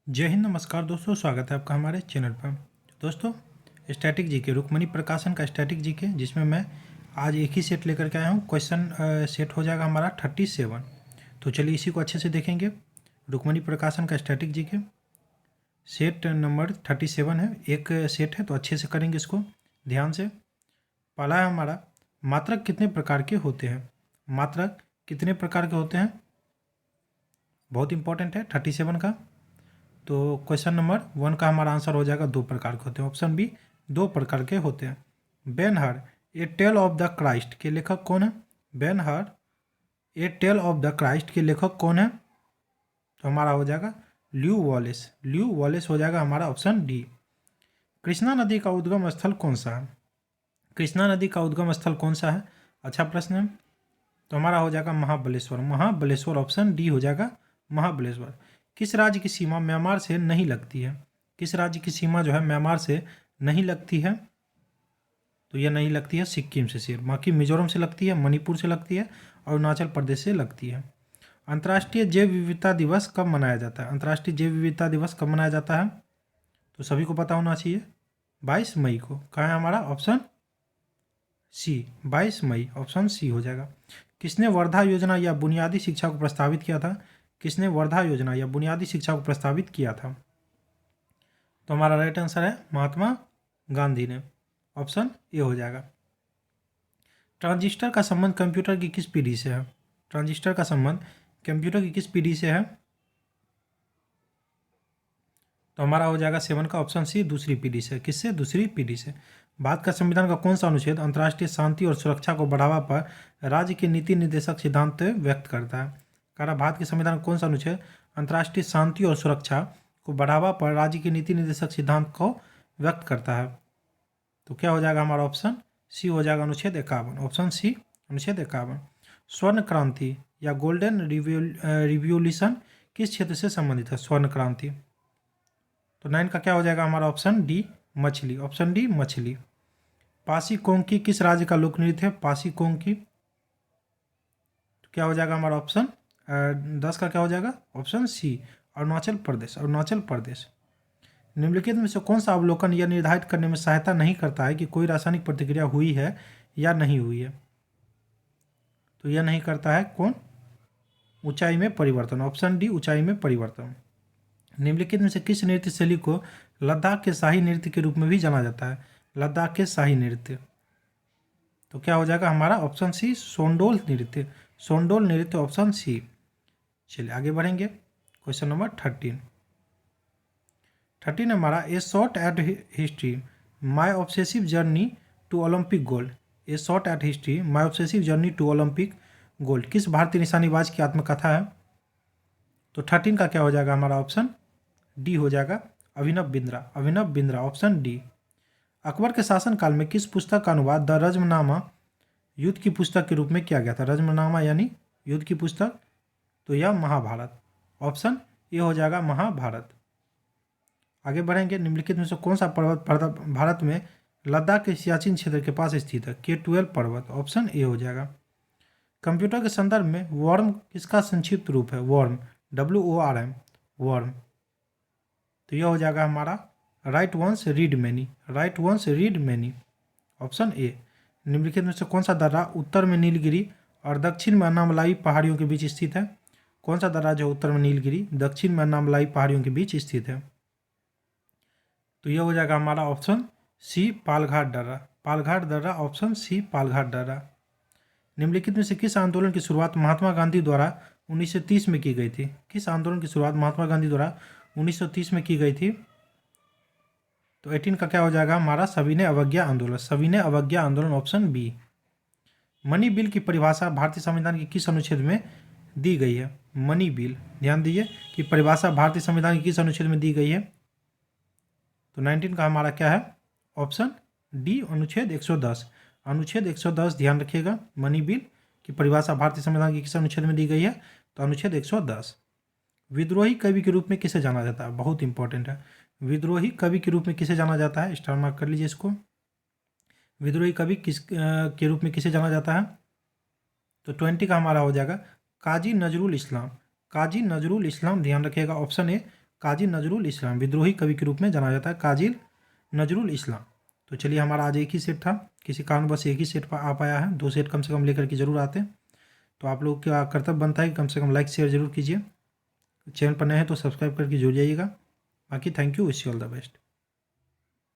जय हिंद, नमस्कार दोस्तों, स्वागत है आपका हमारे चैनल पर। दोस्तों, स्टैटिक जीके रुक्मणी प्रकाशन का स्टैटिक जीके, जिसमें मैं आज एक ही सेट लेकर के आया हूँ। क्वेश्चन सेट हो जाएगा हमारा 37। तो चलिए इसी को अच्छे से देखेंगे। रुक्मणी प्रकाशन का स्टैटिक जीके सेट नंबर 37 है, एक सेट है, तो अच्छे से करेंगे इसको ध्यान से। पहला है हमारा, मात्रक कितने प्रकार के होते हैं। मात्रक कितने प्रकार के होते हैं, बहुत इंपॉर्टेंट है 37 का। तो क्वेश्चन नंबर 1 का हमारा आंसर हो जाएगा, 2 प्रकार के होते हैं। ऑप्शन बी, 2 प्रकार के होते हैं। बेन-हर ए टेल ऑफ द क्राइस्ट के लेखक कौन है। बेन-हर ए टेल ऑफ द क्राइस्ट के लेखक कौन है, तो हमारा हो जाएगा ल्यू वॉलेस। ल्यू वॉलेस हो जाएगा हमारा ऑप्शन डी। कृष्णा नदी का उद्गम स्थल कौन सा है। कृष्णा नदी का उद्गम स्थल कौन सा है, अच्छा प्रश्न है। तो हमारा हो जाएगा महाबलेश्वर। महाबलेश्वर ऑप्शन डी हो जाएगा, महाबलेश्वर। किस राज्य की सीमा म्यांमार से नहीं लगती है। किस राज्य की सीमा जो है म्यांमार से नहीं लगती है, तो यह नहीं लगती है सिक्किम से सिर्फ, बाकी मिजोरम से लगती है, मणिपुर से लगती है और अरुणाचल प्रदेश से लगती है। अंतर्राष्ट्रीय जैव विविधता दिवस कब मनाया जाता है। अंतर्राष्ट्रीय जैव विविधता दिवस कब मनाया जाता है, तो सभी को पता होना चाहिए, 22 मई को। कहाँ है हमारा ऑप्शन सी, 22 मई, ऑप्शन सी हो जाएगा। किसने वर्धा योजना या बुनियादी शिक्षा को प्रस्तावित किया था। किसने वर्धा योजना या बुनियादी शिक्षा को प्रस्तावित किया था, तो हमारा राइट आंसर है महात्मा गांधी ने, ऑप्शन ए हो जाएगा। ट्रांजिस्टर का संबंध कंप्यूटर की किस पीढ़ी से है। ट्रांजिस्टर का संबंध कंप्यूटर की किस पीढ़ी से है, तो हमारा हो जाएगा 7 का ऑप्शन सी, दूसरी पीढ़ी से। किससे, दूसरी पीढ़ी से। भारत का संविधान का कौन सा अनुच्छेद अंतर्राष्ट्रीय शांति और सुरक्षा को बढ़ावा पर राज्य के नीति निर्देशक सिद्धांत व्यक्त करता है। कह भारत के संविधान का कौन सा अनुच्छेद अंतर्राष्ट्रीय शांति और सुरक्षा को बढ़ावा पर राज्य के नीति निर्देशक सिद्धांत को व्यक्त करता है, तो क्या हो जाएगा हमारा ऑप्शन सी हो जाएगा, अनुच्छेद 51, ऑप्शन सी, अनुच्छेद 51। स्वर्ण क्रांति या गोल्डन रिवॉल्यूशन किस क्षेत्र से संबंधित है। स्वर्ण क्रांति, तो 9 का क्या हो जाएगा हमारा ऑप्शन डी, मछली, ऑप्शन डी, मछली। पासी कोंकी किस राज्य का लोक नृत्य है। पासी कोंकी, तो क्या हो जाएगा हमारा ऑप्शन 10 का क्या हो जाएगा, ऑप्शन सी, अरुणाचल प्रदेश। अरुणाचल प्रदेश। निम्नलिखित में से कौन सा अवलोकन यह निर्धारित करने में सहायता नहीं करता है कि कोई रासायनिक प्रतिक्रिया हुई है या नहीं हुई है, तो यह नहीं करता है कौन, ऊंचाई में परिवर्तन, ऑप्शन डी, ऊंचाई में परिवर्तन। निम्नलिखित में से किस नृत्य शैली को लद्दाख के शाही नृत्य के रूप में भी जाना जाता है। लद्दाख के शाही नृत्य, तो क्या हो जाएगा हमारा ऑप्शन सी, सोंडोल नृत्य। सोंडोल नृत्य, ऑप्शन सी। चलिए आगे बढ़ेंगे। क्वेश्चन नंबर 13 हमारा, a shot at history my obsessive journey to Olympic gold. A shot at history my obsessive journey to Olympic gold किस भारतीय निशानेबाज की आत्मकथा है, तो 13 का क्या हो जाएगा हमारा ऑप्शन डी हो जाएगा, अभिनव बिंद्रा। Abhinav Bindra, option D. अकबर के शासनकाल में किस पुस्तक का अनुवाद द रज्मनामा युद्ध की पुस्तक के रूप में किया गया था। रज्मनामा यानी युद्ध की पुस्तक, तो यह महाभारत, ऑप्शन ए हो जाएगा, महाभारत। आगे बढ़ेंगे। निम्नलिखित में से कौन सा पर्वत भारत में लद्दाख के सियाचिन क्षेत्र के पास स्थित है। K12 पर्वत, ऑप्शन ए हो जाएगा। कंप्यूटर के संदर्भ में वर्म किसका संक्षिप्त रूप है। वर्म, WORM, वर्म, तो यह हो जाएगा हमारा write once read many. Write once read many, option A. निम्नलिखित में से कौन सा दर्रा उत्तर में नीलगिरी और दक्षिण में अन्नामलाई पहाड़ियों के बीच स्थित है। कौन सा दर्रा जो उत्तर में नीलगिरी, दक्षिण में अन्नामलाई पहाड़ियों के बीच स्थित है, तो यह हो जाएगा हमारा ऑप्शन सी, पालघाट दर्रा। पालघाट दर्रा, ऑप्शन सी, पालघाट दर्रा। निम्नलिखित में से किस आंदोलन की शुरुआत महात्मा गांधी द्वारा 1930 में की गई थी। किस आंदोलन की शुरुआत महात्मा गांधी द्वारा 1930 में की गई थी, तो 18 का क्या हो जाएगा हमारा, सविनय अवज्ञा आंदोलन। सविनय अवज्ञा आंदोलन, ऑप्शन बी। मनी बिल की परिभाषा भारतीय संविधान के किस अनुच्छेद में दी गई है। मनी बिल, ध्यान दीजिए कि परिभाषा भारतीय संविधान के किस अनुच्छेद में दी गई है, तो 19 का हमारा क्या है, ऑप्शन डी, अनुच्छेद 110। अनुच्छेद 110 ध्यान रखिएगा। मनी बिल की परिभाषा भारतीय संविधान के किस अनुच्छेद में दी गई है, तो अनुच्छेद 110। विद्रोही कवि के रूप में किसे जाना जाता है, बहुत इंपॉर्टेंट है। विद्रोही कवि के रूप में किसे जाना जाता है, स्टार मार्क कर लीजिए इसको। विद्रोही कवि किस के रूप में किसे जाना जाता है, तो 20 का हमारा हो जाएगा काजी नजरुल इस्लाम। काजी नजरुल इस्लाम, ध्यान रखिएगा, ऑप्शन ए, काजी नजरुल इस्लाम, विद्रोही कवि के रूप में जाना जाता है काजी नजरुल इस्लाम। तो चलिए, हमारा आज एक ही सेट था, किसी कारणवश एक ही सेट पर आ पाया है, 2 सेट कम से कम लेकर के जरूर आते। तो आप लोगों का कर्तव्य बनता है कि कम से कम लाइक शेयर जरूर कीजिए। चैनल पर नए हैं तो सब्सक्राइब करके जुड़ जाइएगा। बाकी thank you, wish you all the best.